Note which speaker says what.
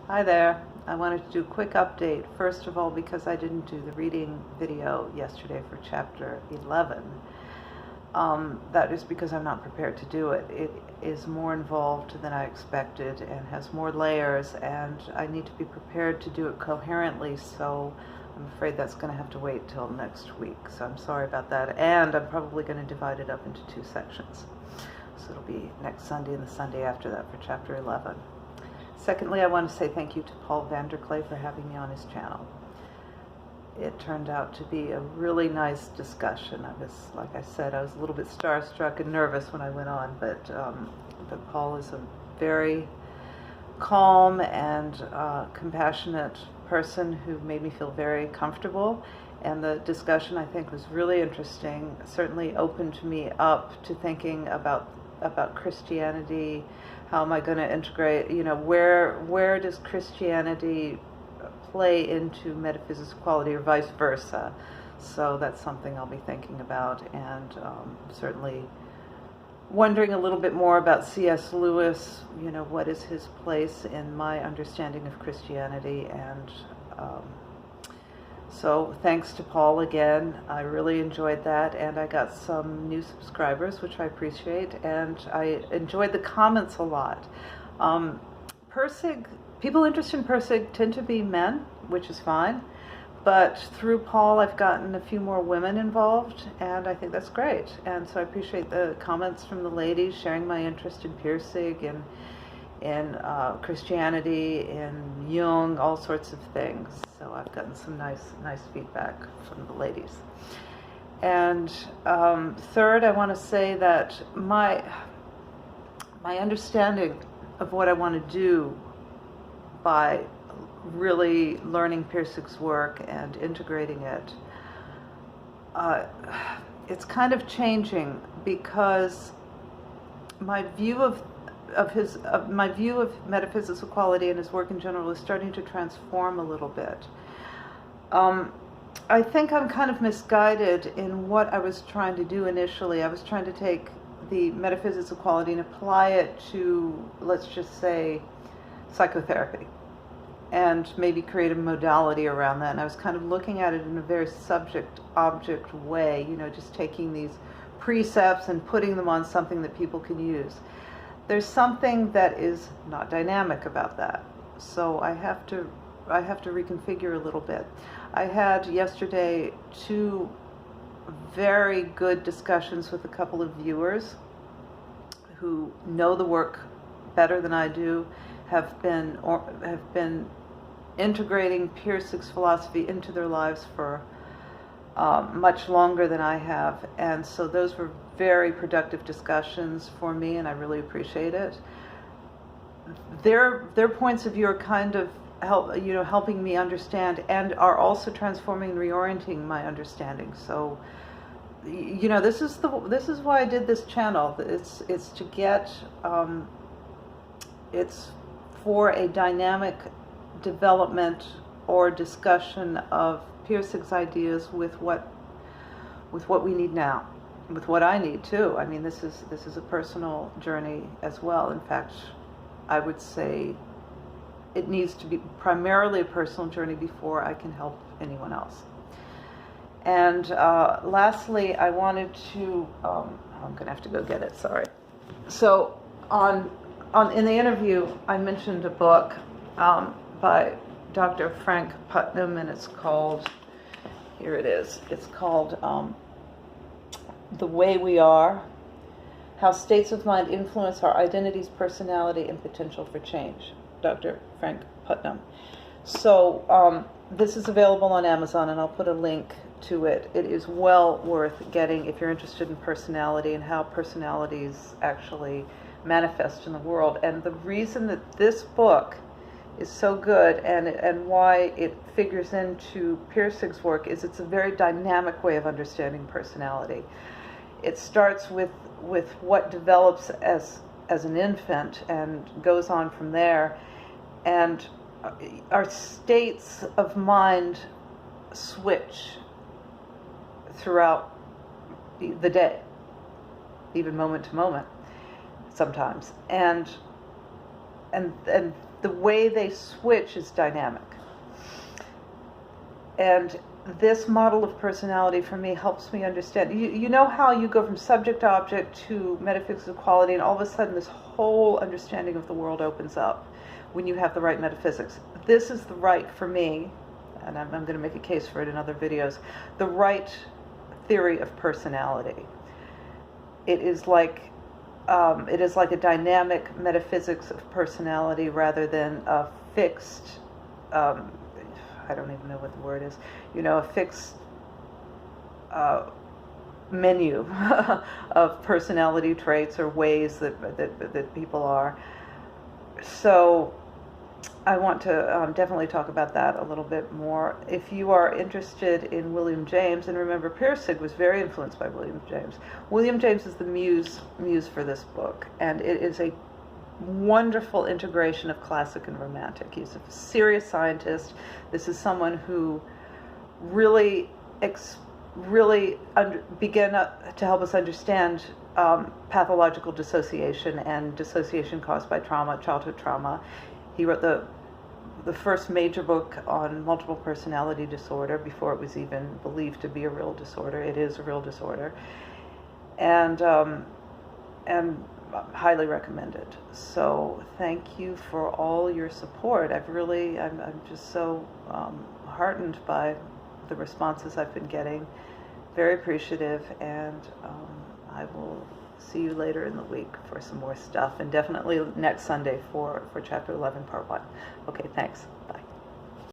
Speaker 1: Hi there. I wanted to do a quick update. First of all, because I didn't do the reading video yesterday for chapter 11. That is because I'm not prepared to do it. It is more involved than I expected and has more layers, and I need to be prepared to do it coherently, so I'm afraid that's going to have to wait till next week. So I'm sorry about that, and I'm probably going to divide it up into 2 sections. So it'll be next Sunday and the Sunday after that for chapter 11. Secondly, I want to say thank you to Paul Vanderklay for having me on his channel. It turned out to be a really nice discussion. Like I said, I was a little bit starstruck and nervous when I went on, but Paul is a very calm and compassionate person who made me feel very comfortable. And the discussion, I think, was really interesting. Certainly opened me up to thinking about Christianity. How am I going to integrate, where does Christianity play into metaphysics equality or vice versa? So that's something I'll be thinking about, and certainly wondering a little bit more about C.S. Lewis, what is his place in my understanding of Christianity, and so thanks to Paul again. I really enjoyed that, and I got some new subscribers, which I appreciate, and I enjoyed the comments a lot. People interested in Persig tend to be men, which is fine, but through Paul I've gotten a few more women involved, and I think that's great. And so I appreciate the comments from the ladies sharing my interest in Persig and in Christianity, in Jung, all sorts of things. So I've gotten some nice feedback from the ladies. And third, I want to say that my understanding of what I want to do by really learning Persig's work and integrating it, it's kind of changing, because my view of metaphysics equality and his work in general is starting to transform a little bit. I think I'm kind of misguided in what I was trying to do initially. I was trying to take the metaphysics equality and apply it to, let's just say, psychotherapy, and maybe create a modality around that. And I was kind of looking at it in a very subject-object way, just taking these precepts and putting them on something that people can use. There's something that is not dynamic about that, so I have to reconfigure a little bit. I had yesterday 2 very good discussions with a couple of viewers who know the work better than I do, have been integrating Persig's philosophy into their lives for much longer than I have, and so those were very productive discussions for me, and I really appreciate it. Their points of view are kind of helping me understand, and are also transforming and reorienting my understanding. So this is why I did this channel. It's to get it's for a dynamic development or discussion of Persig's ideas with what we need now, with what I need too. I mean, this is a personal journey as well. In fact, I would say it needs to be primarily a personal journey before I can help anyone else. And lastly, I wanted to, I'm going to have to go get it, sorry. So in the interview, I mentioned a book by Dr. Frank Putnam, and it's called, here it is, it's called The Way We Are, How States of Mind Influence Our Identities, Personality, and Potential for Change, Dr. Frank Putnam. So this is available on Amazon, and I'll put a link to it. It is well worth getting if you're interested in personality and how personalities actually manifest in the world. And the reason that this book is so good and why it figures into Persig's work is it's a very dynamic way of understanding personality. It starts with what develops as an infant and goes on from there, and our states of mind switch throughout the day, even moment to moment sometimes, and and the way they switch is dynamic. And this model of personality for me helps me understand. You know how you go from subject to object to metaphysics of quality, and all of a sudden this whole understanding of the world opens up when you have the right metaphysics. This is the right, for me, and I'm going to make a case for it in other videos, the right theory of personality. It is like a dynamic metaphysics of personality rather than a fixed, I don't even know what the word is, a fixed menu of personality traits or ways that people are. So I want to definitely talk about that a little bit more. If you are interested in William James, and remember Pirsig was very influenced by William James. William James is the muse for this book, and it is a wonderful integration of classic and romantic. He's a serious scientist. This is someone who really began to help us understand pathological dissociation and dissociation caused by trauma, childhood trauma. He wrote the first major book on multiple personality disorder before it was even believed to be a real disorder. It is a real disorder, and highly recommended. So thank you for all your support. I'm just so heartened by the responses I've been getting. Very appreciative, and I will see you later in the week for some more stuff, and definitely next Sunday for chapter 11 part 1. Okay, thanks. Bye.